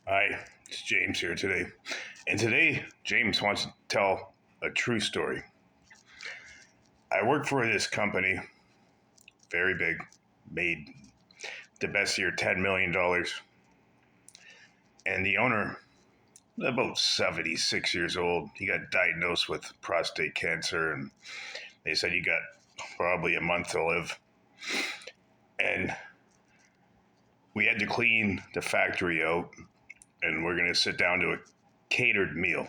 Hi, it's James here today. And today, James wants to tell a true story. I work for this company, very big, made the best year $10 million. And the owner, about 76 years old, he got diagnosed with prostate cancer. And they said he got probably a month to live. And we had to clean the factory out. And we're going to sit down to a catered meal.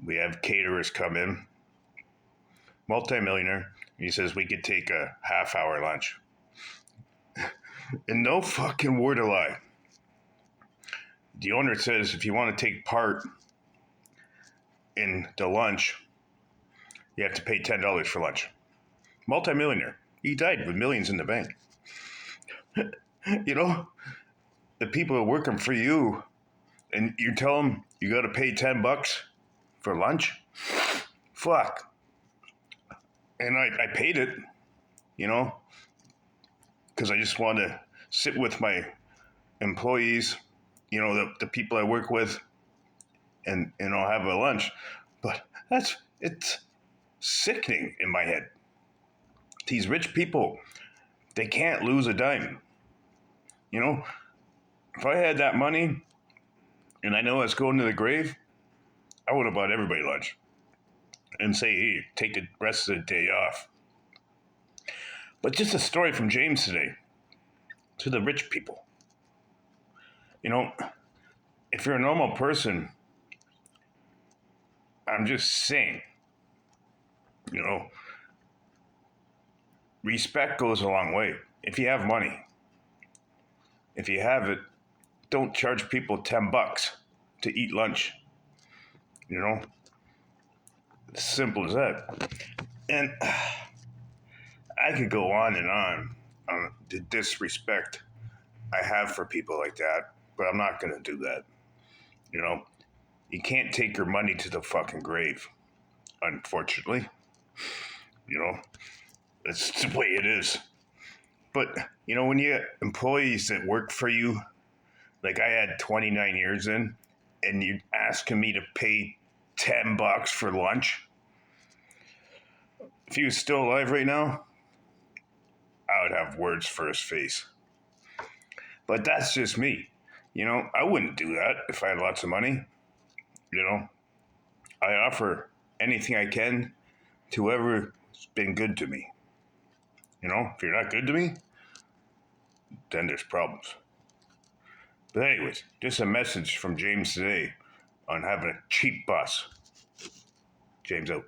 We have caterers come in, multimillionaire. He says we could take a half-hour lunch. And no fucking word of lie. The owner says if you want to take part in the lunch, you have to pay $10 for lunch. Multimillionaire. He died with millions in the bank. You know, the people are working for you, and you tell them you got to pay $10 for lunch? Fuck. And I paid it, because I just want to sit with my employees, the people I work with, and have a lunch. But it's sickening in my head. These rich people, they can't lose a dime. If I had that money and I know I was going to the grave, I would have bought everybody lunch and say, hey, take the rest of the day off. But just a story from James today to the rich people. If you're a normal person, I'm just saying, respect goes a long way. If you have money, if you have it, don't charge people $10 to eat lunch. It's simple as that. And I could go on the disrespect I have for people like that, but I'm not going to do that. You can't take your money to the fucking grave, unfortunately. That's the way it is. But, when you have employees that work for you, like I had 29 years in, and you're asking me to pay $10 for lunch, if he was still alive right now, I would have words for his face. But that's just me. I wouldn't do that if I had lots of money. I offer anything I can to whoever's been good to me. If you're not good to me, then there's problems. But anyways, just a message from James today on having a cheap boss. James out.